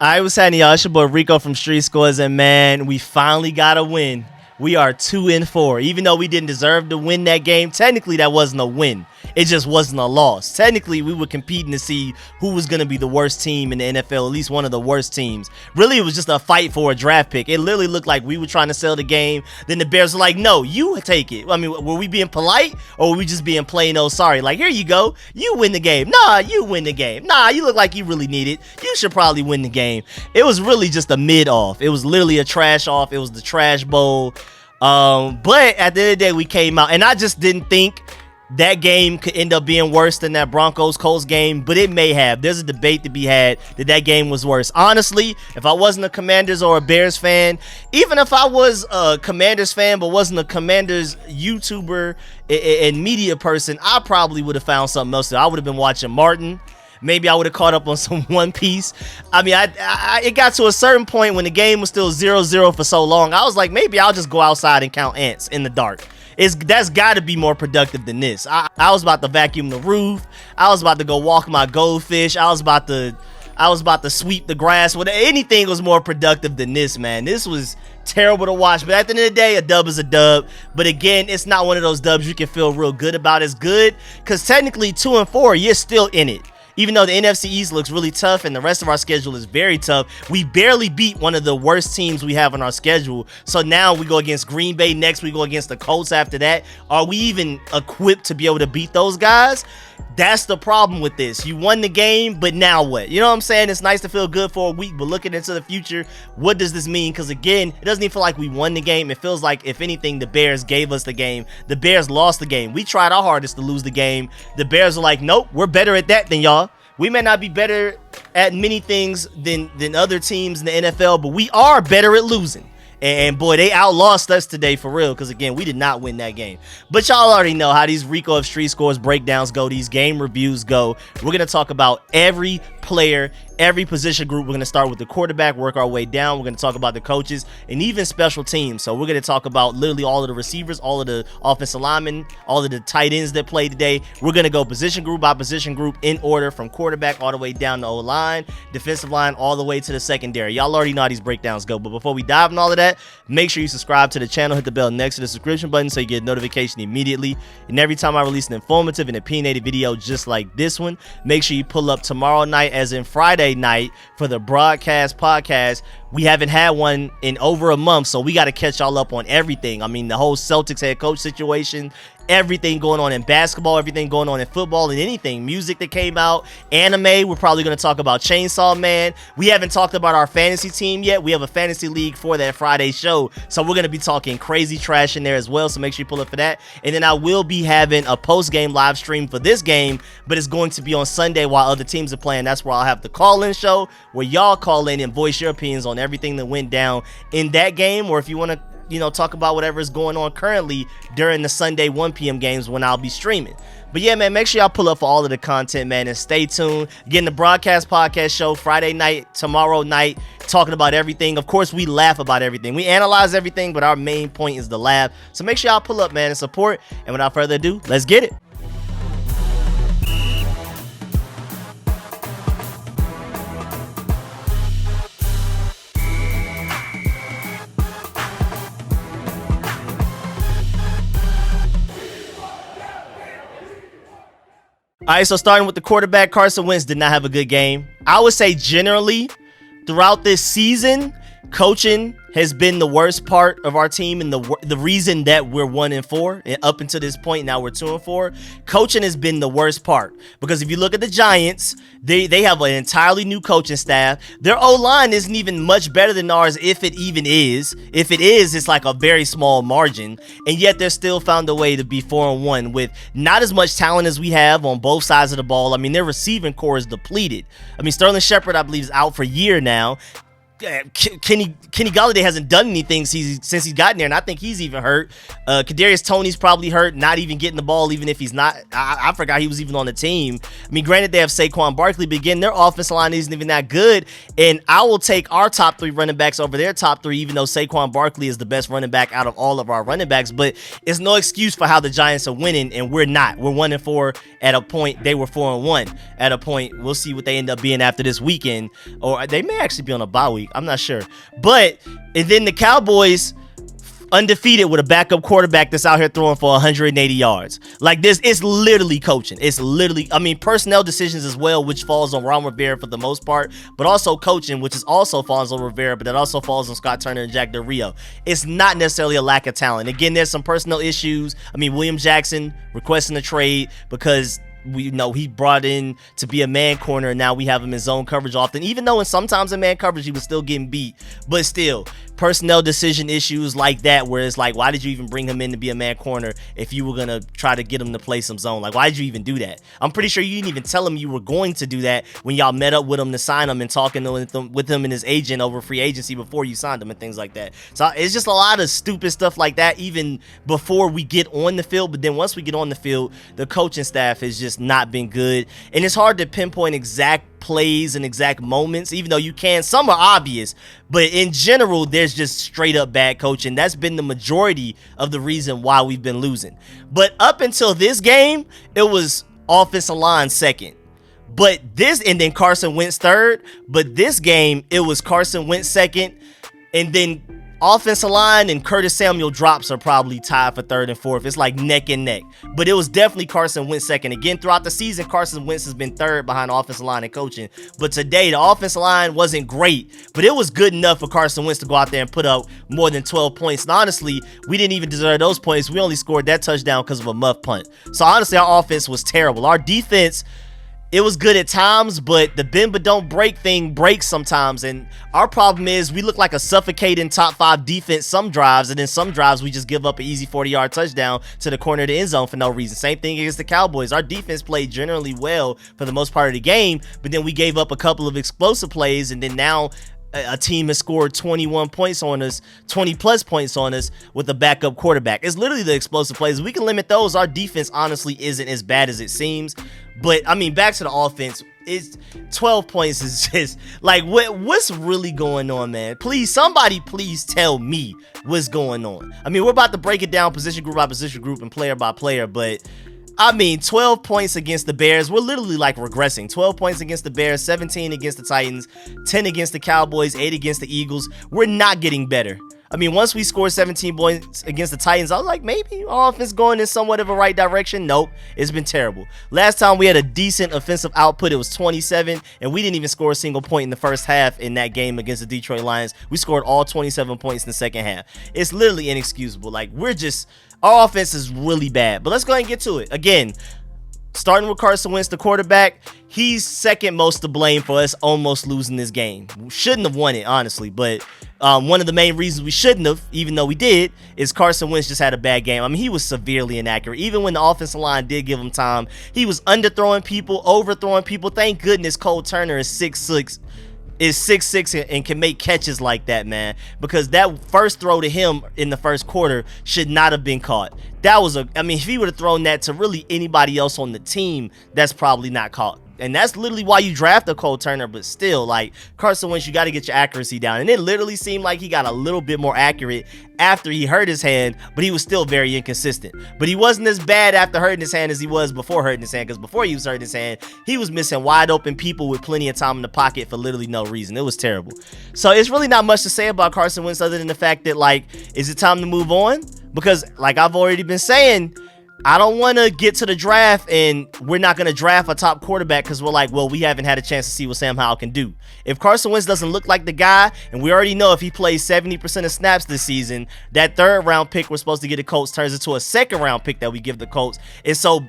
I was saying, y'all, it's your boy Rico from Street Scores, and man, we finally got a win. We are 2-4. Even though we didn't deserve to win that game, technically that wasn't a win. It just wasn't a loss. Technically, we were competing to see who was going to be the worst team in the NFL, at least one of the worst teams. Really, it was just a fight for a draft pick. It literally looked like we were trying to sell the game. Then the Bears were like, no, you take it. I mean, were we being polite or were we just being plain old sorry? Like, here you go. You win the game. Nah, you win the game. Nah, you look like you really need it. You should probably win the game. It was really just a mid-off. It was literally a trash-off. It was the trash bowl. But at the end of the day, we came out, and I just didn't think that game could end up being worse than that Broncos-Colts game, but it may have. There's a debate to be had that game was worse. Honestly, if I wasn't a Commanders or a Bears fan, even if I was a Commanders fan but wasn't a Commanders YouTuber and media person, I probably would have found something else. I would have been watching Martin. Maybe I would have caught up on some One Piece. I mean, it got to a certain point when the game was still 0-0 for so long. I was like, maybe I'll just go outside and count ants in the dark. That's got to be more productive than this. I was about to vacuum the roof. I was about to go walk my goldfish. I was about to sweep the grass. Anything was more productive than this, man. This was terrible to watch. But at the end of the day, a dub is a dub. But again, it's not one of those dubs you can feel real good about. It's good because technically 2-4, you're still in it. Even though the NFC East looks really tough and the rest of our schedule is very tough, we barely beat one of the worst teams we have on our schedule. So now we go against Green Bay next. We go against the Colts after that. Are we even equipped to be able to beat those guys? That's the problem with this. You won the game, but now what? You know what I'm saying? It's nice to feel good for a week, but looking into the future, what does this mean? Because again, it doesn't even feel like we won the game. It feels like, if anything, the Bears gave us the game. The Bears lost the game. We tried our hardest to lose the game. The Bears are like, nope, we're better at that than y'all. We may not be better at many things than other teams in the NFL, but we are better at losing. And boy, they outlost us today for real, because again, we did not win that game. But y'all already know how these Rico of Street Scores breakdowns go, these game reviews go. We're going to talk about every player, every position group. We're going to start with the quarterback, work our way down. We're going to talk about the coaches and even special teams. So we're going to talk about literally all of the receivers, all of the offensive linemen, all of the tight ends that played today. We're going to go position group by position group in order, from quarterback all the way down the O-line, defensive line, all the way to the secondary. Y'all already know how these breakdowns go. But before we dive in all of that, make sure you subscribe to the channel, hit the bell next to the subscription button so you get a notification immediately. And every time I release an informative and opinionated video just like this one, make sure you pull up tomorrow night, as in Friday night, for the broadcast podcast. We haven't had one in over a month, so we got to catch y'all up on everything. I mean, the whole Celtics head coach situation, everything going on in basketball, everything going on in football, and anything, music that came out, anime. We're probably going to talk about Chainsaw Man. We haven't talked about our fantasy team yet. We have a fantasy league for that Friday show, so we're going to be talking crazy trash in there as well, so make sure you pull up for that. And then I will be having a post-game live stream for this game, but it's going to be on Sunday while other teams are playing. That's where I'll have the call-in show where y'all call in and voice your opinions on everything that went down in that game, or if you want to talk about whatever is going on currently during the Sunday 1 p.m. games when I'll be streaming. But yeah, man, make sure y'all pull up for all of the content, man, and stay tuned. Again, the broadcast podcast show Friday night, tomorrow night, talking about everything. Of course, we laugh about everything. We analyze everything, but our main point is the laugh. So make sure y'all pull up, man, and support. And without further ado, let's get it. All right, so starting with the quarterback, Carson Wentz did not have a good game. I would say generally throughout this season, coaching has been the worst part of our team, and the reason that we're 1-4 and up until this point, now we're 2-4. Coaching has been the worst part, because if you look at the Giants, they have an entirely new coaching staff. Their O-line isn't even much better than ours, if it even is. If it is, it's like a very small margin, and yet they're still found a way to be 4-1 with not as much talent as we have on both sides of the ball. I mean, their receiving core is depleted. I mean, Sterling Shepard, I believe, is out for a year now. Kenny Golladay hasn't done anything since he's gotten there, and I think he's even hurt. Kadarius Toney's probably hurt, not even getting the ball, even if he's not. I forgot he was even on the team. I mean, granted, they have Saquon Barkley, but again, their offensive line isn't even that good, and I will take our top 3 running backs over their top 3, even though Saquon Barkley is the best running back out of all of our running backs, but it's no excuse for how the Giants are winning, and we're not. We're 1-4 at a point. They were 4-1 at a point. We'll see what they end up being after this weekend, or they may actually be on a bye week. I'm not sure. But, and then the Cowboys undefeated with a backup quarterback that's out here throwing for 180 yards. Like this, it's literally coaching. It's literally, I mean, personnel decisions as well, which falls on Ron Rivera for the most part, but also coaching, which is also falls on Rivera, but that also falls on Scott Turner and Jack Del Rio. It's not necessarily a lack of talent. Again, there's some personnel issues. I mean, William Jackson requesting a trade because we know he brought in to be a man corner, and now we have him in zone coverage often, even though sometimes in man coverage he was still getting beat. But still, personnel decision issues like that, where it's like, why did you even bring him in to be a man corner if you were gonna try to get him to play some zone? Like, why did you even do that? I'm pretty sure you didn't even tell him you were going to do that when y'all met up with him to sign him and talking with him and his agent over free agency before you signed him and things like that. So it's just a lot of stupid stuff like that even before we get on the field. But then once we get on the field, the coaching staff has just not been good, and it's hard to pinpoint exact plays and exact moments, even though you can. Some are obvious, but in general, there's just straight up bad coaching. That's been the majority of the reason why we've been losing. But up until this game, it was offensive line second. But this, and then Carson Wentz third. But this game, it was Carson Wentz second, and then offensive line and Curtis Samuel drops are probably tied for third and fourth. It's like neck and neck. But it was definitely Carson Wentz second. Again, throughout the season, Carson Wentz has been third behind offensive line and coaching. But today, the offensive line wasn't great, but it was good enough for Carson Wentz to go out there and put up more than 12 points. And honestly, we didn't even deserve those points. We only scored that touchdown because of a muff punt. So honestly, our offense was terrible. Our defense, it was good at times, but the bend but don't break thing breaks sometimes. And our problem is we look like a suffocating top 5 defense some drives, and then some drives we just give up an easy 40-yard touchdown to the corner of the end zone for no reason. Same thing against the Cowboys. Our defense played generally well for the most part of the game, but then we gave up a couple of explosive plays, and then now a team has scored 21 points on us, 20 plus points on us with a backup quarterback. It's literally the explosive plays. We can limit those. Our defense honestly isn't as bad as it seems. But I mean, back to the offense, it's 12 points is just like, what's really going on, man? Please, somebody please tell me what's going on. I mean, we're about to break it down position group by position group and player by player, but I mean, 12 points against the Bears. We're literally like regressing. 12 points against the Bears, 17 against the Titans, 10 against the Cowboys, 8 against the Eagles. We're not getting better. I mean, once we scored 17 points against the Titans, I was like, maybe our offense going in somewhat of a right direction. Nope, it's been terrible. Last time we had a decent offensive output, it was 27, and we didn't even score a single point in the first half in that game against the Detroit Lions. We scored all 27 points in the second half. It's literally inexcusable. Like, our offense is really bad. But let's go ahead and get to it. Again, starting with Carson Wentz, the quarterback, he's second most to blame for us almost losing this game. We shouldn't have won it, honestly, but one of the main reasons we shouldn't have, even though we did, is Carson Wentz just had a bad game. I mean, he was severely inaccurate. Even when the offensive line did give him time, he was underthrowing people, overthrowing people. Thank goodness Cole Turner is 6'6" and can make catches like that, man, because that first throw to him in the first quarter should not have been caught. I mean, if he would have thrown that to really anybody else on the team, that's probably not caught. And that's literally why you draft a Cole Turner. But still, like, Carson Wentz, you got to get your accuracy down. And it literally seemed like he got a little bit more accurate after he hurt his hand, but he was still very inconsistent. But he wasn't as bad after hurting his hand as he was before hurting his hand, because before he was hurting his hand, he was missing wide open people with plenty of time in the pocket for literally no reason. It was terrible. So it's really not much to say about Carson Wentz other than the fact that, like, is it time to move on? Because, like I've already been saying, I don't want to get to the draft and we're not going to draft a top quarterback because we're like, well, we haven't had a chance to see what Sam Howell can do. If Carson Wentz doesn't look like the guy, and we already know if he plays 70% of snaps this season, that third round pick we're supposed to get the Colts turns into a second round pick that we give the Colts. And so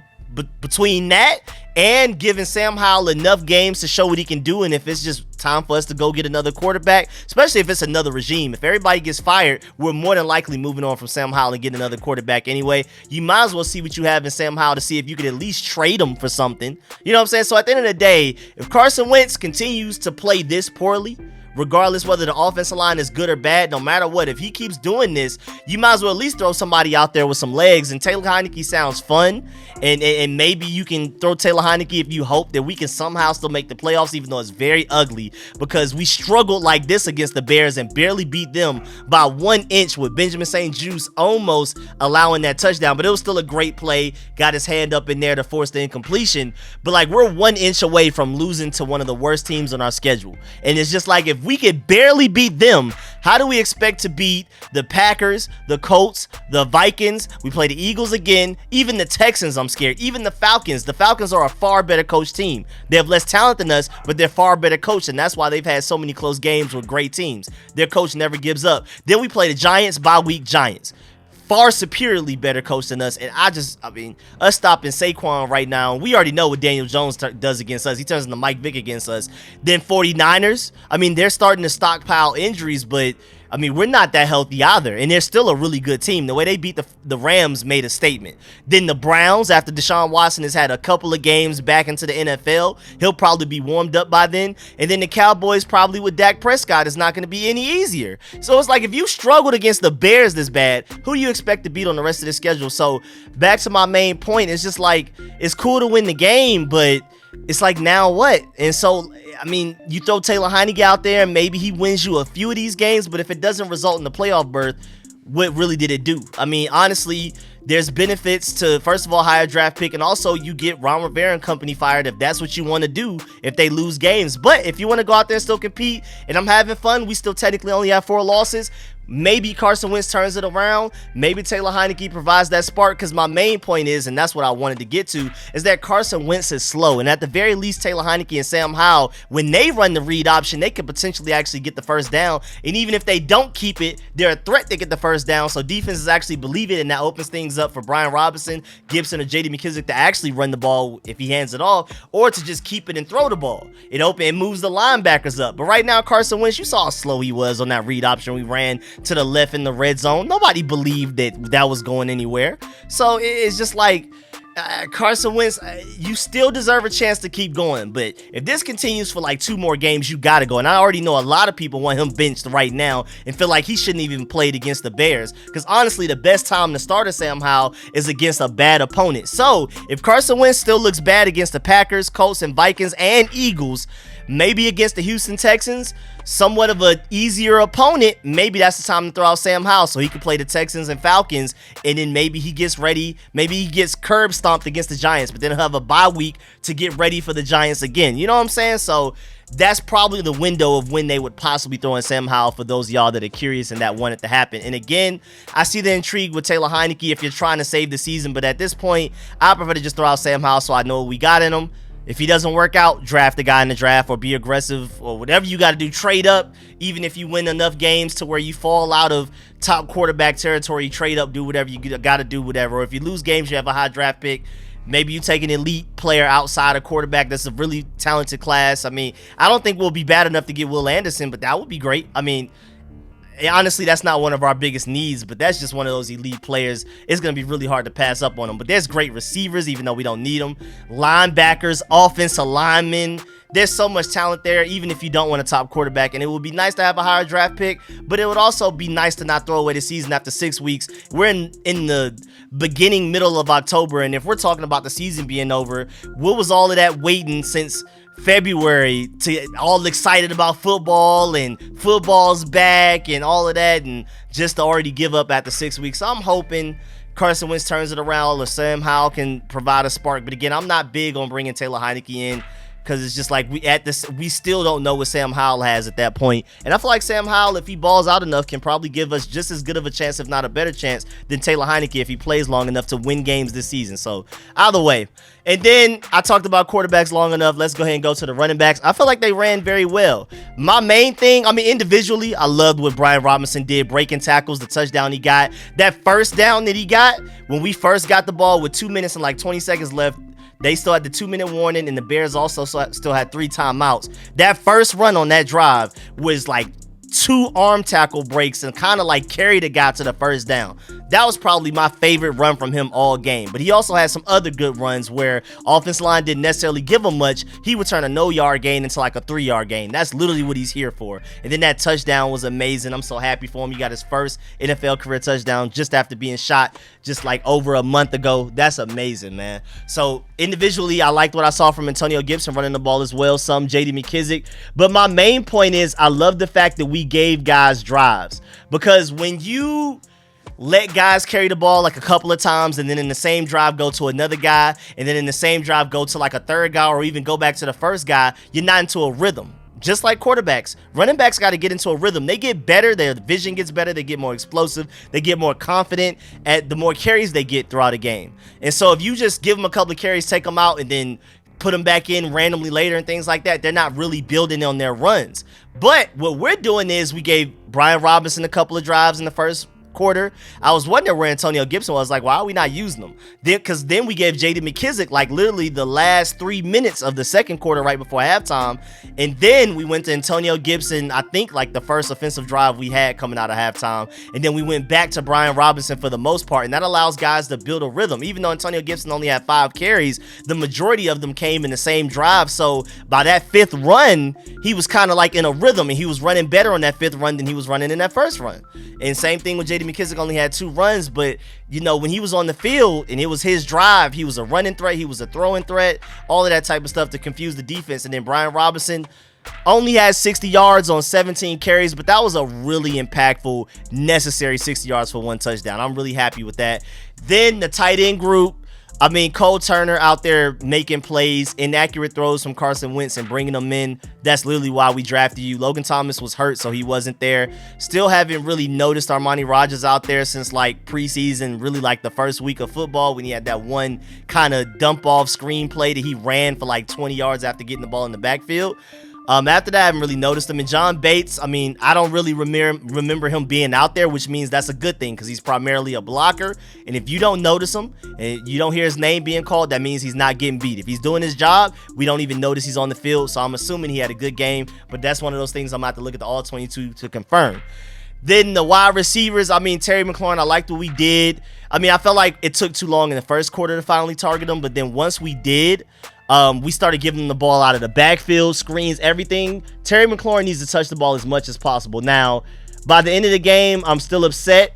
between that and giving Sam Howell enough games to show what he can do, and if it's just time for us to go get another quarterback, especially if it's another regime, if everybody gets fired, we're more than likely moving on from Sam Howell and getting another quarterback anyway. You might as well see what you have in Sam Howell to see if you could at least trade him for something. You know what I'm saying? So at the end of the day, if Carson Wentz continues to play this poorly, regardless whether the offensive line is good or bad, no matter what, if he keeps doing this, you might as well at least throw somebody out there with some legs. And Taylor Heinicke sounds fun, and maybe you can throw Taylor Heinicke if you hope that we can somehow still make the playoffs, even though it's very ugly, because we struggled like this against the Bears and barely beat them by 1 inch with Benjamin St-Juste almost allowing that touchdown. But it was still a great play, got his hand up in there to force the incompletion. But like, we're 1 inch away from losing to one of the worst teams on our schedule, and it's just like, if we could barely beat them, how do we expect to beat the Packers, the Colts, the Vikings? We play the Eagles again, even the Texans, I'm scared, even the Falcons. The Falcons are a far better coached team. They have less talent than us, but they're far better coached, and that's why they've had so many close games with great teams. Their coach never gives up. Then we play the Giants, bye week Giants. Far superiorly better coach than us, and I mean, us stopping Saquon right now, we already know what Daniel Jones does against us. He turns into Mike Vick against us. Then 49ers, I mean, they're starting to stockpile injuries, but I mean, we're not that healthy either, and they're still a really good team. The way they beat the Rams made a statement. Then the Browns, after Deshaun Watson has had a couple of games back into the NFL, he'll probably be warmed up by then. And then the Cowboys, probably with Dak Prescott, is not going to be any easier. So it's like, if you struggled against the Bears this bad, who do you expect to beat on the rest of the schedule? So back to my main point, it's just like, it's cool to win the game, but it's like, now what? And so, I mean, you throw Taylor Heinicke out there, and maybe he wins you a few of these games, but if it doesn't result in the playoff berth, what really did it do? I mean, honestly, there's benefits to, first of all, higher draft pick, and also you get Ron Rivera and company fired if that's what you want to do if they lose games. But if you want to go out there and still compete, and I'm having fun, we still technically only have 4 losses. Maybe Carson Wentz turns it around. Maybe Taylor Heinicke provides that spark, because my main point is, and that's what I wanted to get to, is that Carson Wentz is slow. And at the very least, Taylor Heinicke and Sam Howell, when they run the read option, they could potentially actually get the first down. And even if they don't keep it, they're a threat to get the first down. So defenses actually believe it, and that opens things up for Brian Robinson, Gibson, or J.D. McKissic to actually run the ball if he hands it off, or to just keep it and throw the ball. It moves the linebackers up. But right now, Carson Wentz, you saw how slow he was on that read option we ran to the left in the red zone. Nobody believed that was going anywhere. So it's just like, Carson Wentz, you still deserve a chance to keep going, but if this continues for like 2 more games, you gotta go. And I already know a lot of people want him benched right now and feel like he shouldn't even played against the Bears, because honestly, the best time to start a Sam Howell is against a bad opponent. So if Carson Wentz still looks bad against the Packers, Colts, and Vikings, and Eagles, maybe against the Houston Texans, somewhat of an easier opponent, maybe that's the time to throw out Sam Howell so he can play the Texans and Falcons, and then maybe he gets ready, maybe he gets curb stomped against the Giants, but then he'll have a bye week to get ready for the Giants again. You know what I'm saying? So that's probably the window of when they would possibly throw in Sam Howell, for those of y'all that are curious and that want it to happen. And again, I see the intrigue with Taylor Heinicke if you're trying to save the season, but at this point, I prefer to just throw out Sam Howell so I know what we got in him. If he doesn't work out, draft the guy in the draft, or be aggressive, or whatever you got to do. Trade up, even if you win enough games to where you fall out of top quarterback territory. Trade up, do whatever you got to do, whatever. Or if you lose games, you have a high draft pick. Maybe you take an elite player outside a quarterback that's a really talented class. I mean, I don't think we'll be bad enough to get Will Anderson, but that would be great. I mean, honestly, that's not one of our biggest needs, but that's just one of those elite players. It's going to be really hard to pass up on them. But there's great receivers, even though we don't need them. Linebackers, offensive linemen. There's so much talent there, even if you don't want a top quarterback. And it would be nice to have a higher draft pick, but it would also be nice to not throw away the season after 6 weeks. We're in the beginning, middle of October, and if we're talking about the season being over, what was all of that waiting since February to all excited about football and football's back and all of that, and just to already give up after 6 weeks? So I'm hoping Carson Wentz turns it around, or Sam Howell can provide a spark. But again, I'm not big on bringing Taylor Heinicke in, because it's just like we still don't know what Sam Howell has at that point. And I feel like Sam Howell, if he balls out enough, can probably give us just as good of a chance, if not a better chance, than Taylor Heinicke if he plays long enough to win games this season. So either way. And then I talked about quarterbacks long enough. Let's go ahead and go to the running backs. I feel like they ran very well. My main thing, I mean, individually, I loved what Brian Robinson did, breaking tackles, the touchdown he got. That first down that he got when we first got the ball with 2 minutes and like 20 seconds left, they still had the 2-minute warning, and the Bears also still had 3 timeouts. That first run on that drive was like 2 arm tackle breaks and kind of like carried a guy to the first down. That was probably my favorite run from him all game. But he also had some other good runs where offensive line didn't necessarily give him much. He would turn a no-yard gain into like a 3-yard gain. That's literally what he's here for. And then that touchdown was amazing. I'm so happy for him. He got his first NFL career touchdown just after being shot just like over a month ago. That's amazing, man. So individually, I liked what I saw from Antonio Gibson running the ball as well. Some J.D. McKissic. But my main point is I love the fact that we gave guys drives. Because when you let guys carry the ball like a couple of times and then in the same drive go to another guy and then in the same drive go to like a third guy or even go back to the first guy, you're not into a rhythm. Just like quarterbacks, running backs got to get into a rhythm. They get better, their vision gets better, they get more explosive, they get more confident at the more carries they get throughout a game. And so if you just give them a couple of carries, take them out, and then put them back in randomly later and things like that, they're not really building on their runs. But what we're doing is we gave Brian Robinson a couple of drives in the first quarter. I was wondering where Antonio Gibson was. Like, why are we not using them? Because then we gave J.D. McKissic like literally the last 3 minutes of the second quarter right before halftime. And then we went to Antonio Gibson, I think like the first offensive drive we had coming out of halftime. And then we went back to Brian Robinson for the most part. And that allows guys to build a rhythm. Even though Antonio Gibson only had 5 carries, the majority of them came in the same drive. So by that 5th run, he was kind of like in a rhythm and he was running better on that 5th run than he was running in that first run. And same thing with J.D. McKissic, only had 2 runs, but you know, when he was on the field and it was his drive, he was a running threat, he was a throwing threat, all of that type of stuff to confuse the defense. And then Brian Robinson only had 60 yards on 17 carries, but that was a really impactful, necessary 60 yards for 1 touchdown. I'm really happy with that. Then the tight end group, I mean, Cole Turner out there making plays, inaccurate throws from Carson Wentz and bringing them in. That's literally why we drafted you. Logan Thomas was hurt, so he wasn't there. Still haven't really noticed Armani Rogers out there since like preseason, really like the first week of football when he had that one kind of dump off screen play that he ran for like 20 yards after getting the ball in the backfield. After that, I haven't really noticed him. And John Bates, I mean, I don't really remember him being out there, which means that's a good thing because he's primarily a blocker. And if you don't notice him and you don't hear his name being called, that means he's not getting beat. If he's doing his job, we don't even notice he's on the field. So I'm assuming he had a good game. But that's one of those things I'm going to have to look at the all 22 to confirm. Then the wide receivers, I mean, Terry McLaurin, I liked what we did. I mean, I felt like it took too long in the first quarter to finally target him. But then once we did, we started giving him the ball out of the backfield, screens, everything. Terry McLaurin needs to touch the ball as much as possible. Now, by the end of the game, I'm still upset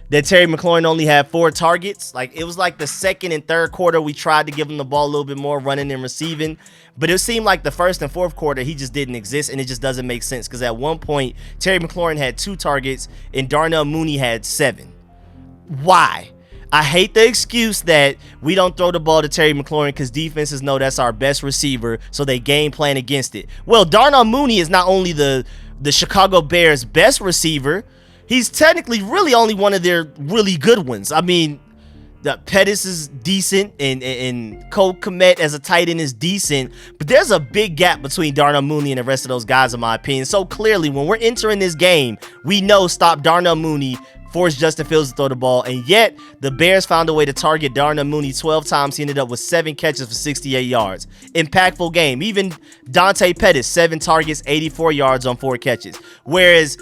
that Terry McLaurin only had 4 targets. Like, it was like the second and third quarter, we tried to give him the ball a little bit more, running and receiving. But it seemed like the first and fourth quarter, he just didn't exist, and it just doesn't make sense. Because at one point, Terry McLaurin had 2 targets, and Darnell Mooney had 7. Why? I hate the excuse that we don't throw the ball to Terry McLaurin because defenses know that's our best receiver, so they game plan against it. Well, Darnell Mooney is not only the Chicago Bears' best receiver, he's technically really only one of their really good ones. I mean, the Pettis is decent, and Cole Kmet as a tight end is decent, but there's a big gap between Darnell Mooney and the rest of those guys, in my opinion. So clearly, when we're entering this game, we know stop Darnell Mooney, force Justin Fields to throw the ball, and yet the Bears found a way to target Darnell Mooney 12 times. He ended up with 7 catches for 68 yards. Impactful game. Even Dante Pettis, 7 targets, 84 yards on 4 catches. Whereas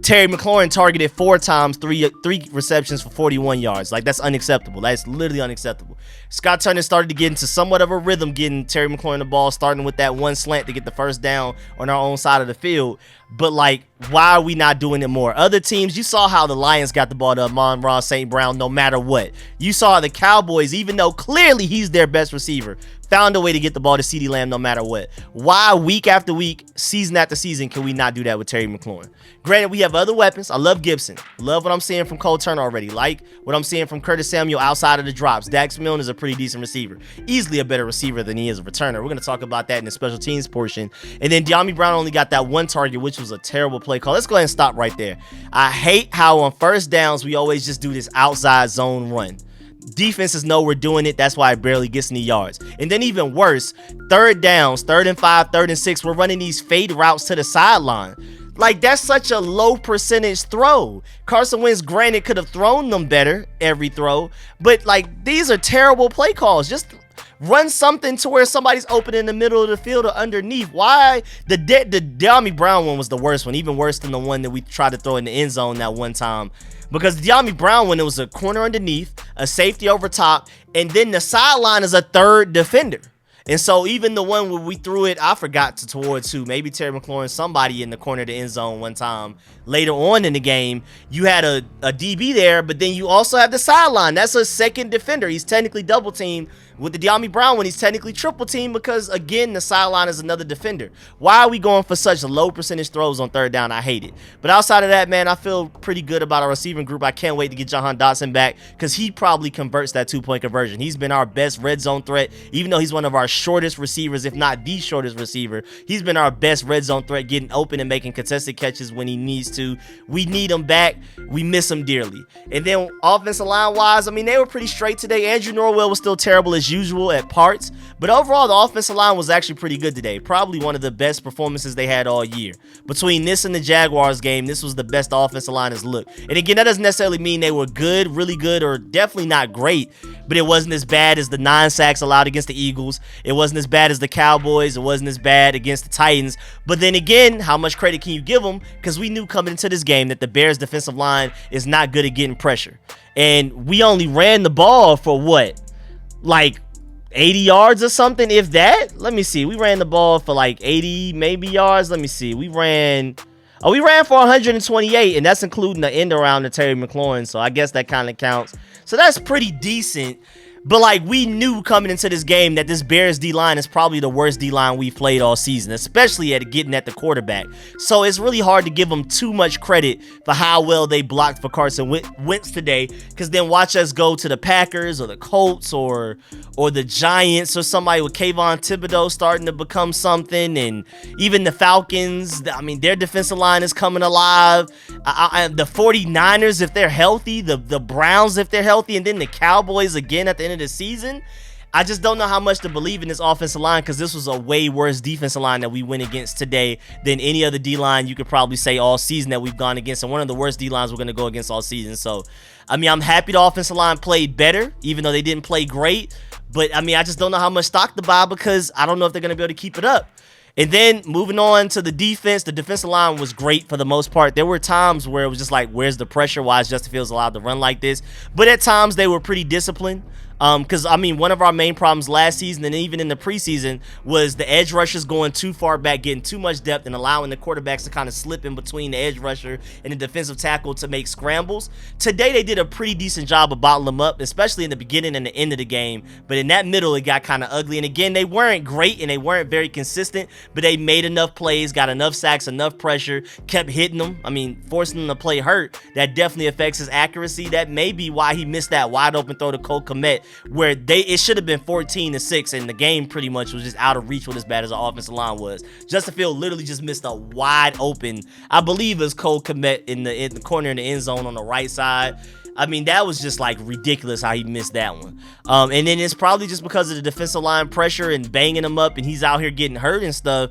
Terry McLaurin targeted 4 times, 3 receptions for 41 yards. Like, that's unacceptable. That's literally unacceptable. Scott Turner started to get into somewhat of a rhythm getting Terry McLaurin the ball, starting with that one slant to get the first down on our own side of the field. But, like, why are we not doing it more? Other teams, you saw how the Lions got the ball to Amon-Ra St. Brown no matter what. You saw the Cowboys, even though clearly he's their best receiver, found a way to get the ball to CeeDee Lamb no matter what. Why week after week, season after season, can we not do that with Terry McLaurin? Granted, we have other weapons. I love Gibson. Love what I'm seeing from Cole Turner already. Like what I'm seeing from Curtis Samuel outside of the drops. Dax Milne is a pretty decent receiver. Easily a better receiver than he is a returner. We're going to talk about that in the special teams portion. And then De'Ami Brown only got that 1 target, which was a terrible play call. Let's go ahead and stop right there. I hate how on first downs, we always just do this outside zone run. Defenses know we're doing it. That's why it barely gets any yards. And then even worse, third downs, 3rd and 5, 3rd and 6, we're running these fade routes to the sideline. Like, that's such a low percentage throw. Carson Wentz, granted, could have thrown them better every throw, but like, these are terrible play calls. Just Run something to where somebody's open in the middle of the field or underneath. Why? The De'Ami Brown one was the worst one, even worse than the one that we tried to throw in the end zone that one time. Because the De'Ami Brown one, it was a corner underneath, a safety over top, and then the sideline is a third defender. And so even the one where we threw it, I forgot towards who, maybe Terry McLaurin, somebody in the corner of the end zone one time later on in the game, you had a DB there, but then you also have the sideline. That's a second defender. He's technically double teamed. With the De'Ami Brown one, he's technically triple teamed because, again, the sideline is another defender. Why are we going for such low percentage throws on third down? I hate it. But outside of that, man, I feel pretty good about our receiving group. I can't wait to get Jahan Dotson back because he probably converts that two-point conversion. He's been our best red zone threat, even though he's one of our shortest receivers, if not the shortest receiver. He's been our best red zone threat, getting open and making contested catches when he needs to. We need him back. We miss him dearly. And then offensive line-wise, I mean, they were pretty straight today. Andrew Norwell was still terrible as usual at parts, but overall the offensive line was actually pretty good today. Probably one of the best performances they had all year. Between this and the Jaguars game, this was the best offensive line has looked. And again, that doesn't necessarily mean they were good, really good, or definitely not great, but it wasn't as bad as the 9 sacks allowed against the Eagles. It wasn't as bad as the Cowboys. It wasn't as bad against the Titans. But then again, how much credit can you give them? Because we knew coming into this game that the Bears defensive line is not good at getting pressure. And we only ran the ball for what? Like 80 yards or something, if that. Let me see. We ran the ball for like 80 maybe yards. Let me see. We ran for 128, and that's including the end around to Terry McLaurin, so I guess that kind of counts. So that's pretty decent. But, like, we knew coming into this game that this Bears D-line is probably the worst D-line we've played all season, especially at getting at the quarterback. So it's really hard to give them too much credit for how well they blocked for Carson Wentz today, because then watch us go to the Packers or the Colts or the Giants or somebody with Kayvon Thibodeau starting to become something, and even the Falcons. I mean, their defensive line is coming alive. The 49ers, if they're healthy, the Browns, if they're healthy, and then the Cowboys again at the end of the season. I just don't know how much to believe in this offensive line, because this was a way worse defensive line that we went against today than any other D-line you could probably say all season that we've gone against, and one of the worst D-lines we're going to go against all season. So, I mean, I'm happy the offensive line played better, even though they didn't play great. But, I mean, I just don't know how much stock to buy, because I don't know if they're going to be able to keep it up. And then moving on to the defense, the defensive line was great for the most part. There were times where it was just like, where's the pressure? Why is Justin Fields allowed to run like this? But at times they were pretty disciplined. Because, I mean, one of our main problems last season and even in the preseason was the edge rushers going too far back, getting too much depth, and allowing the quarterbacks to kind of slip in between the edge rusher and the defensive tackle to make scrambles. Today, they did a pretty decent job of bottling them up, especially in the beginning and the end of the game. But in that middle, it got kind of ugly. And again, they weren't great and they weren't very consistent, but they made enough plays, got enough sacks, enough pressure, kept hitting them. I mean, forcing them to play hurt. That definitely affects his accuracy. That may be why he missed that wide open throw to Cole Kmet, where it should have been 14-6, and the game pretty much was just out of reach with as bad as our offensive line was. Justin Field literally just missed a wide open, I believe it was Cole Kmet in the corner in the end zone on the right side. I mean, that was just like ridiculous how he missed that one. And then it's probably just because of the defensive line pressure and banging him up, and he's out here getting hurt and stuff.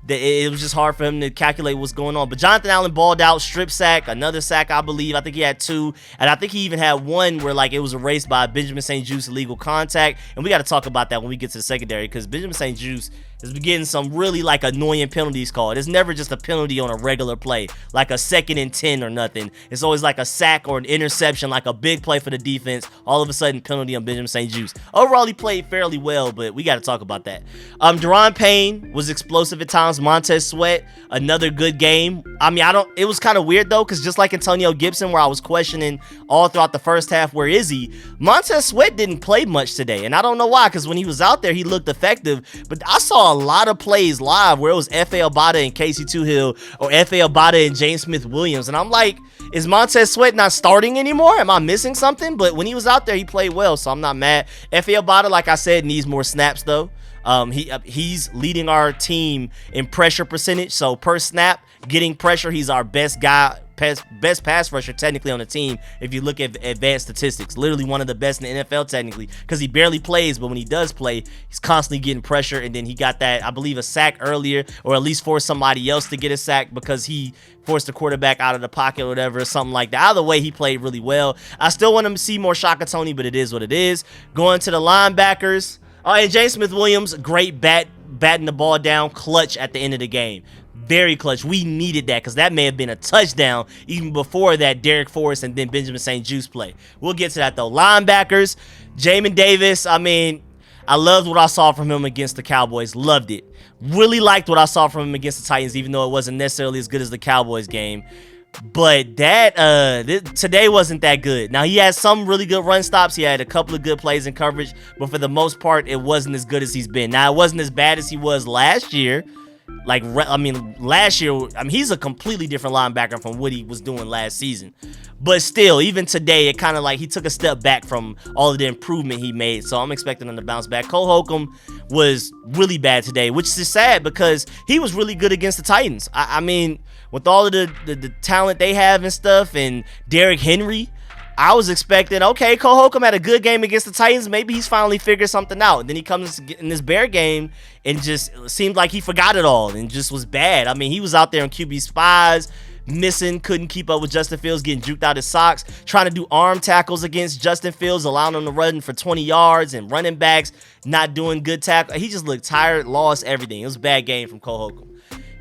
It was just hard for him to calculate what's going on. But Jonathan Allen balled out, strip sack, another sack, I believe. I think he had 2. And I think he even had one where, like, it was erased by Benjamin St-Juste illegal contact. And we got to talk about that when we get to the secondary, because Benjamin St-Juste has been getting some really, like, annoying penalties called. It's never just a penalty on a regular play, like a 2nd and 10 or nothing. It's always like a sack or an interception, like a big play for the defense. All of a sudden, penalty on Benjamin St-Juste. Overall, he played fairly well, but we got to talk about that. Deron Payne was explosive at times. Montez Sweat, another good game. I mean, it was kind of weird, though, because just like Antonio Gibson, where I was questioning all throughout the first half, where is he? Montez Sweat didn't play much today, and I don't know why, because when he was out there, he looked effective, but I saw a lot of plays live where it was F.A. Obata and Casey Toohill, or F.A. Obata and James Smith-Williams, and I'm like, is Montez Sweat not starting anymore? Am I missing something? But when he was out there, he played well, so I'm not mad. F.A. Obata, like I said, needs more snaps, though. He's leading our team in pressure percentage, so per snap, getting pressure, he's our best guy, best pass rusher technically on the team if you look at advanced statistics. Literally one of the best in the NFL technically, because he barely plays, but when he does play, he's constantly getting pressure. And then he got that, I believe, a sack earlier, or at least forced somebody else to get a sack because he forced the quarterback out of the pocket or whatever, something like that. Either way, he played really well. I still want him to see more Shaka Toney, but it is what it is. Going to the linebackers, Oh, and James Smith-Williams, great batting the ball down, clutch at the end of the game. Very clutch. We needed that because that may have been a touchdown even before that Derek Forrest and then Benjamin St. Juste play. We'll get to that though. Linebackers, Jamin Davis, I mean, I loved what I saw from him against the Cowboys. Loved it. Really liked what I saw from him against the Titans, even though it wasn't necessarily as good as the Cowboys game. But that today wasn't that good. Now, he had some really good run stops. He had a couple of good plays in coverage, but for the most part, it wasn't as good as he's been. Now, it wasn't as bad as he was last year. Last year, he's a completely different linebacker from what he was doing last season. But still, even today, it kind of like he took a step back from all of the improvement he made. So I'm expecting him to bounce back. Cole Holcomb was really bad today, which is sad because he was really good against the Titans. I mean, with all of the talent they have and stuff, and Derrick Henry, I was expecting, okay, Cole Holcomb had a good game against the Titans. Maybe he's finally figured something out. And then he comes in this Bear game and just seemed like he forgot it all and just was bad. I mean, he was out there on QB spies, missing, couldn't keep up with Justin Fields, getting juked out his socks, trying to do arm tackles against Justin Fields, allowing him to run for 20 yards, and running backs not doing good tackle. He just looked tired, lost everything. It was a bad game from Cole Holcomb.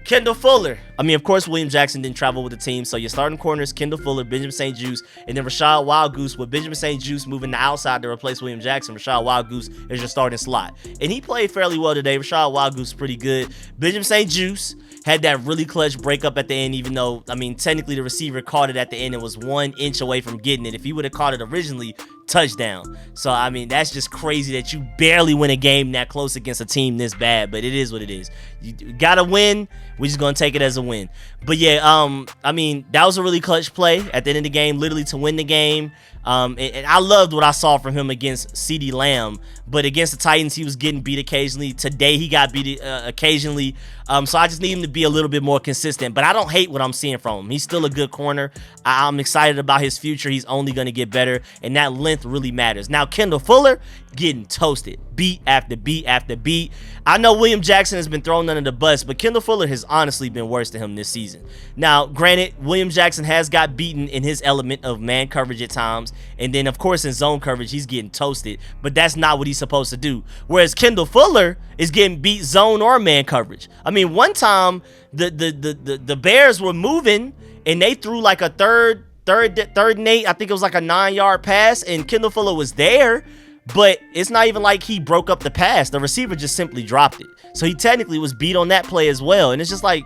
Kendall Fuller. Of course, William Jackson didn't travel with the team, so your starting corners, Kendall Fuller, Benjamin St. Juste, and then Rashad Wildgoose, with Benjamin St. Juste moving to outside to replace William Jackson. Rashad Wildgoose is your starting slot. And he played fairly well today. Rashad Wildgoose is pretty good. Benjamin St. Juste had that really clutch breakup at the end, even though, technically the receiver caught it at the end and was 1 inch away from getting it. If he would have caught it originally, touchdown. So, that's just crazy that you barely win a game that close against a team this bad, but it is what it is. You gotta win. We're just gonna take it as a win. But yeah, that was a really clutch play at the end of the game, literally to win the game. And I loved what I saw from him against CeeDee Lamb, but against the Titans, he was getting beat occasionally. Today, he got beat occasionally. So I just need him to be a little bit more consistent, but I don't hate what I'm seeing from him. He's still a good corner. I'm excited about his future. He's only going to get better, and that length really matters. Now, Kendall Fuller getting toasted, beat after beat after beat. I know William Jackson has been thrown under the bus, but Kendall Fuller has honestly been worse than him this season. Now, granted, William Jackson has got beaten in his element of man coverage at times, and then, of course, in zone coverage, he's getting toasted, but that's not what he's supposed to do. Whereas Kendall Fuller is getting beat zone or man coverage. One time, the Bears were moving, and they threw like a third and 8. I think it was like a 9-yard pass, and Kendall Fuller was there, but it's not even like he broke up the pass. The receiver just simply dropped it. So he technically was beat on that play as well. And it's just like,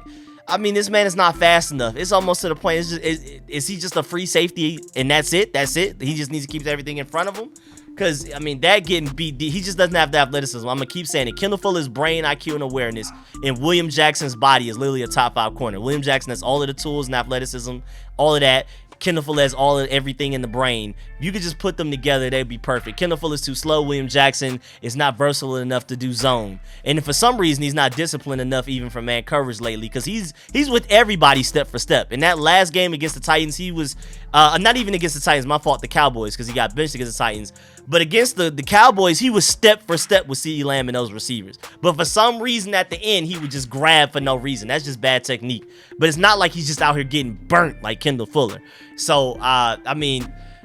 this man is not fast enough. It's almost to the point, is he just a free safety and that's it? That's it? He just needs to keep everything in front of him? Because, that getting beat, he just doesn't have the athleticism. I'm going to keep saying it. Kendall Fuller's brain, IQ, and awareness, and William Jackson's body is literally a top 5 corner. William Jackson has all of the tools and athleticism, all of that. Kendall Fuller has all of everything in the brain. You could just put them together, they'd be perfect. Kendall Fuller's too slow. William Jackson is not versatile enough to do zone. And for some reason, he's not disciplined enough even for man coverage lately, because he's with everybody step for step. In that last game against the Titans, he was not even against the Titans, my fault, the Cowboys, because he got benched against the Titans. But against the Cowboys, he was step for step with CeeDee Lamb and those receivers. But for some reason at the end, he would just grab for no reason. That's just bad technique. But it's not like he's just out here getting burnt like Kendall Fuller. So,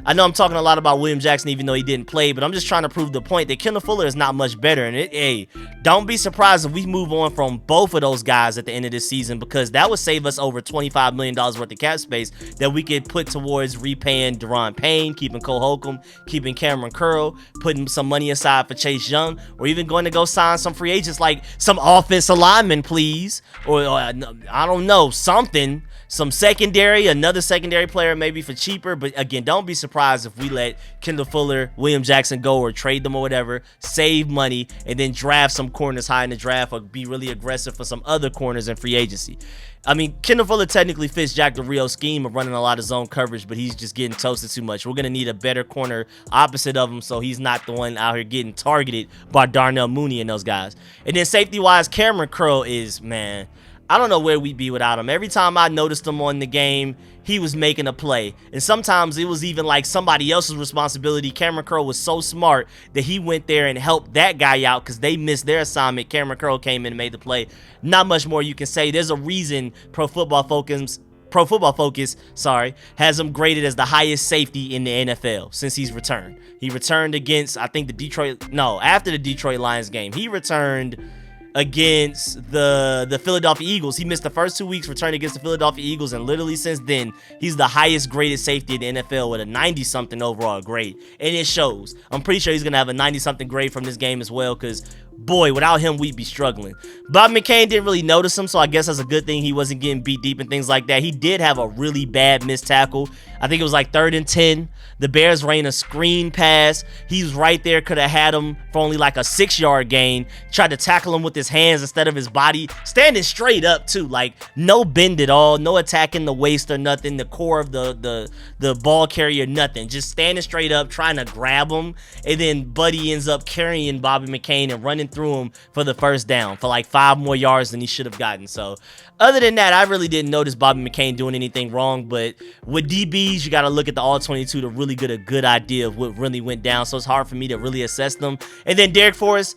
I know I'm talking a lot about William Jackson even though he didn't play, but I'm just trying to prove the point that Kendall Fuller is not much better. And don't be surprised if we move on from both of those guys at the end of this season, because that would save us over $25 million worth of cap space that we could put towards repaying Deron Payne, keeping Cole Holcomb, keeping Cameron Curl, putting some money aside for Chase Young, or even going to go sign some free agents like some offensive linemen, please, or I don't know, something. Some secondary, another secondary player maybe for cheaper. But again, don't be surprised if we let Kendall Fuller, William Jackson go or trade them or whatever, save money, and then draft some corners high in the draft or be really aggressive for some other corners in free agency. Kendall Fuller technically fits Jack Del Rio's scheme of running a lot of zone coverage, but he's just getting toasted too much. We're going to need a better corner opposite of him so he's not the one out here getting targeted by Darnell Mooney and those guys. And then safety-wise, Cameron Curl is, man, I don't know where we'd be without him. Every time I noticed him on the game, he was making a play. And sometimes it was even like somebody else's responsibility. Cameron Curl was so smart that he went there and helped that guy out because they missed their assignment. Cameron Curl came in and made the play. Not much more you can say. There's a reason Pro Football Focus Pro Football Focus, has him graded as the highest safety in the NFL since he's returned. He returned against, I think, after the Detroit Lions game. He returned against the Philadelphia Eagles. He missed the first 2 weeks, returned against the Philadelphia Eagles, and literally since then, he's the highest graded safety in the NFL with a 90-something overall grade. And it shows. I'm pretty sure he's going to have a 90-something grade from this game as well, because boy, without him, we'd be struggling. Bob McCain didn't really notice him, so I guess that's a good thing he wasn't getting beat deep and things like that. He did have a really bad missed tackle. I think it was like 3rd and 10. The Bears ran a screen pass. He was right there, could have had him for only like a 6-yard gain. Tried to tackle him with his hands instead of his body. Standing straight up, too. Like, no bend at all. No attacking the waist or nothing. The core of the ball carrier, nothing. Just standing straight up, trying to grab him. And then Buddy ends up carrying Bobby McCain and running through him for the first down for like 5 more yards than he should have gotten. So other than that, I really didn't notice Bobby McCain doing anything wrong. But with DBs, you got to look at the all-22 to really get a good idea of what really went down. So it's hard for me to really assess them. And then Derek Forrest,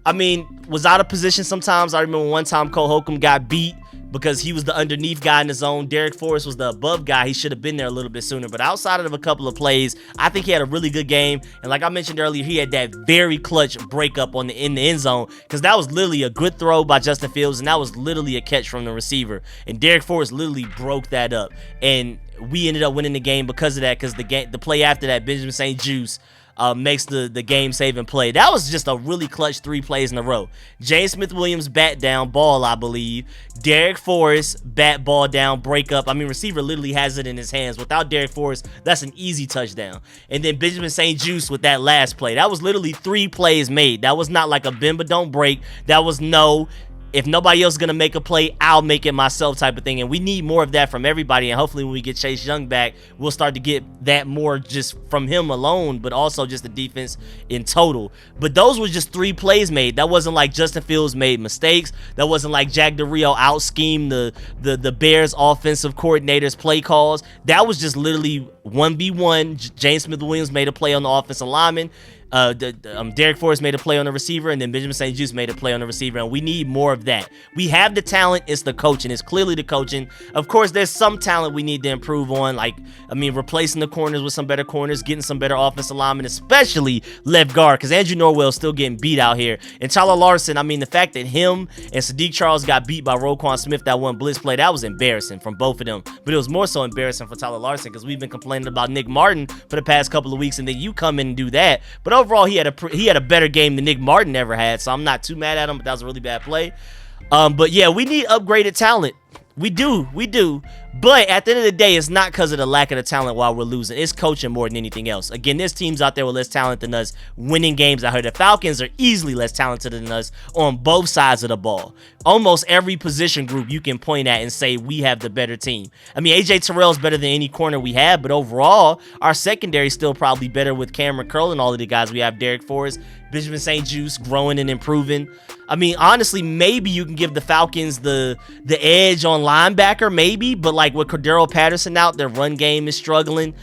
I mean, was out of position sometimes. I remember one time Cole Holcomb got beat because he was the underneath guy in the zone. Derek Forrest was the above guy. He should have been there a little bit sooner. But outside of a couple of plays, I think he had a really good game. And like I mentioned earlier, he had that very clutch breakup in the end zone, because that was literally a good throw by Justin Fields, and that was literally a catch from the receiver. And Derek Forrest literally broke that up. And we ended up winning the game because of that, because the play after that, Benjamin St. Juste makes the game-saving play. That was just a really clutch 3 plays in a row. James Smith-Williams bat down, ball, I believe. Derek Forrest bat, ball down, break up. I mean, receiver literally has it in his hands. Without Derek Forrest, that's an easy touchdown. And then Benjamin St. Juste with that last play. That was literally 3 plays made. That was not like a bend but don't break. That was no, if nobody else is going to make a play, I'll make it myself type of thing. And we need more of that from everybody. And hopefully when we get Chase Young back, we'll start to get that more just from him alone, but also just the defense in total. But those were just 3 plays made. That wasn't like Justin Fields made mistakes. That wasn't like Jack Del Rio out-schemed the Bears offensive coordinator's play calls. That was just literally 1v1. James Smith-Williams made a play on the offensive lineman. Derek Forrest made a play on the receiver, and then Benjamin St. Juste made a play on the receiver, and we need more of that. We have the talent. It's the coaching. It's clearly the coaching. Of course, there's some talent we need to improve on, like, replacing the corners with some better corners, getting some better offensive linemen, especially left guard, because Andrew Norwell's still getting beat out here. And Tyler Larson, the fact that him and Sadiq Charles got beat by Roquan Smith that one blitz play, that was embarrassing from both of them. But it was more so embarrassing for Tyler Larson, because we've been complaining about Nick Martin for the past couple of weeks, and then you come in and do that. But overall, he had a better game than Nick Martin ever had, so I'm not too mad at him, but that was a really bad play. But yeah, we need upgraded talent. We do. But at the end of the day, it's not because of the lack of the talent while we're losing. It's coaching more than anything else. Again, there's teams out there with less talent than us winning games. I heard the Falcons are easily less talented than us on both sides of the ball. Almost every position group you can point at and say we have the better team. A.J. Terrell's better than any corner we have, but overall, our secondary is still probably better with Cameron Curl and all of the guys we have. Derek Forrest, Benjamin St. Juste growing and improving. Honestly, maybe you can give the Falcons the edge on linebacker, maybe, but like with Cordero Patterson out, their run game is struggling.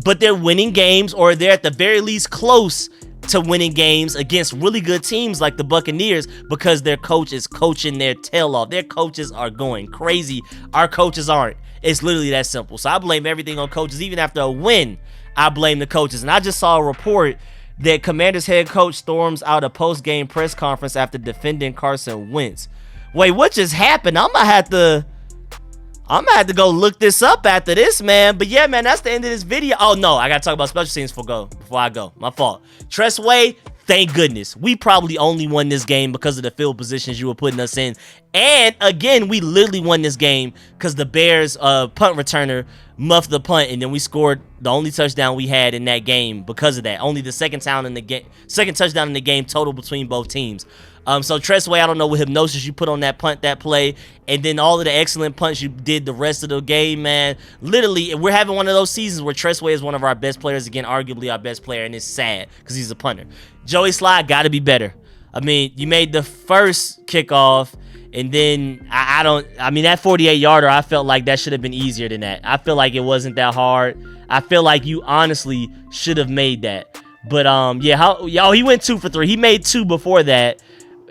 But they're winning games, or they're at the very least close to winning games against really good teams like the Buccaneers, because their coach is coaching their tail off. Their coaches are going crazy. Our coaches aren't. It's literally that simple. So I blame everything on coaches. Even after a win, I blame the coaches. And I just saw a report that Commanders head coach storms out a post-game press conference after defending Carson Wentz. Wait, what just happened? I'm gonna have to go look this up after this, man. But yeah, man, that's the end of this video. Oh no, I gotta talk about special teams before I go. My fault. Tress Way, thank goodness. We probably only won this game because of the field positions you were putting us in. And again, we literally won this game because the Bears punt returner muffed the punt, and then we scored the only touchdown we had in that game because of that. Only the second touchdown in the game total between both teams. So Tressway, I don't know what hypnosis you put on that punt, that play, and then all of the excellent punts you did the rest of the game, man. Literally, we're having one of those seasons where Tressway is one of our best players, again, arguably our best player, and it's sad because he's a punter. Joey Slye got to be better. You made the first kickoff, and then that 48-yarder, I felt like that should have been easier than that. I feel like it wasn't that hard. I feel like you honestly should have made that. But he went 2 for 3. He made 2 before that,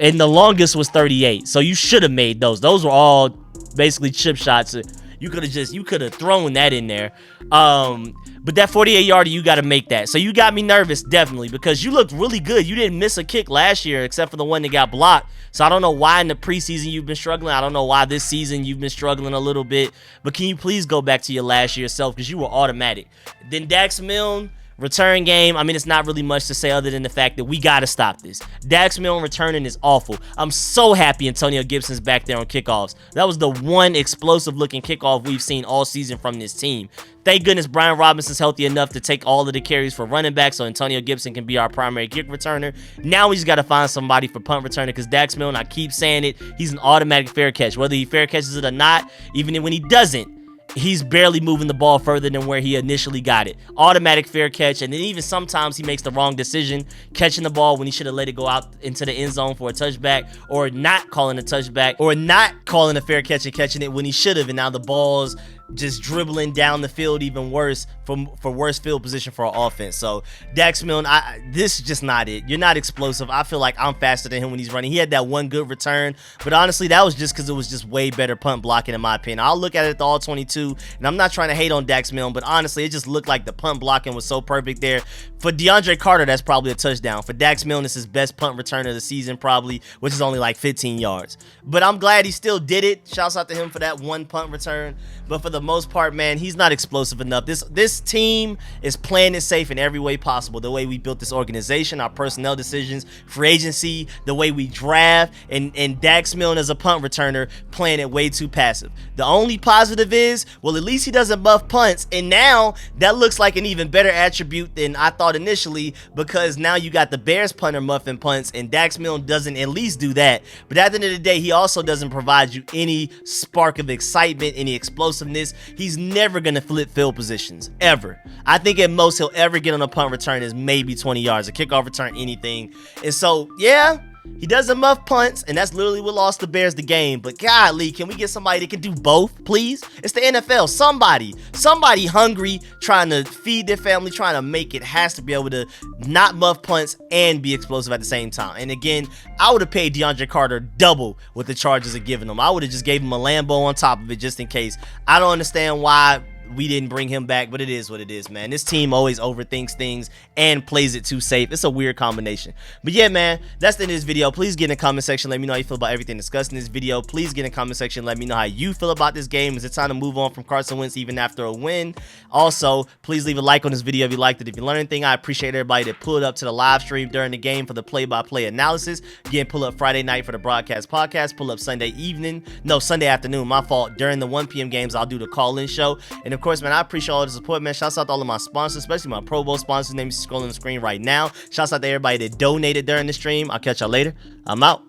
and the longest was 38. So you should have made those. Those were all basically chip shots. You could have thrown that in there. But that 48-yarder, you got to make that. So you got me nervous, definitely, because you looked really good. You didn't miss a kick last year except for the one that got blocked. So I don't know why in the preseason you've been struggling. I don't know why this season you've been struggling a little bit. But can you please go back to your last year self, because you were automatic. Then Dax Milne, return game, I mean, it's not really much to say other than the fact that we got to stop this. Dax Milne returning is awful. I'm so happy Antonio Gibson's back there on kickoffs. That was the one explosive-looking kickoff we've seen all season from this team. Thank goodness Brian Robinson's healthy enough to take all of the carries for running back, so Antonio Gibson can be our primary kick returner. Now we just got to find somebody for punt returner, because Dax Milne, I keep saying it, he's an automatic fair catch. Whether he fair catches it or not, even when he doesn't, he's barely moving the ball further than where he initially got it. Automatic fair catch, and then even sometimes he makes the wrong decision catching the ball when he should have let it go out into the end zone for a touchback, or not calling a touchback, or not calling a fair catch and catching it when he should have, and now the ball's just dribbling down the field even worse for worse field position for our offense. So Dax Milne, this is just not it. You're not explosive. I feel like I'm faster than him when he's running. He had that one good return, but honestly, that was just because it was just way better punt blocking in my opinion. I'll look at it at the all 22, and I'm not trying to hate on Dax Milne, but honestly, it just looked like the punt blocking was so perfect there. For DeAndre Carter, that's probably a touchdown. For Dax Milne, it's his best punt return of the season probably, which is only like 15 yards. But I'm glad he still did it. Shouts out to him for that one punt return. But for the most part, man, he's not explosive enough. This team is playing it safe in every way possible. The way we built this organization, our personnel decisions, free agency, the way we draft, and Dax Milne as a punt returner playing it way too passive. The only positive is, well, at least he doesn't muff punts, and now that looks like an even better attribute than I thought initially, because now you got the Bears punter muffing punts, and Dax Milne doesn't at least do that. But at the end of the day, he also doesn't provide you any spark of excitement, any explosiveness. He's never going to flip field positions, ever. I think at most he'll ever get on a punt return is maybe 20 yards, a kickoff return, anything. And so, yeah, he doesn't muff punts, and that's literally what lost the Bears the game. But golly, can we get somebody that can do both, please? It's the NFL. Somebody hungry, trying to feed their family, trying to make it, has to be able to not muff punts and be explosive at the same time. And again, I would have paid DeAndre Carter double what the Chargers are giving him. I would have just gave him a Lambo on top of it just in case. I don't understand why we didn't bring him back, but it is what it is, man. This team always overthinks things and plays it too safe. It's a weird combination. But yeah, man, that's the end of this video. Please get in the comment section. Let me know how you feel about everything discussed in this video. Please get in the comment section. Let me know how you feel about this game. Is it time to move on from Carson Wentz even after a win? Also, please leave a like on this video if you liked it. If you learned anything, I appreciate everybody that pulled up to the live stream during the game for the play-by-play analysis. Again, pull up Friday night for the broadcast podcast. Pull up Sunday afternoon, my fault. During the 1 p.m. games, I'll do the call-in show. And of course, man, I appreciate all the support, man. Shouts out to all of my sponsors, especially my Pro Bowl sponsors. Names scrolling on the screen right now. Shouts out to everybody that donated during the stream. I'll catch y'all later. I'm out.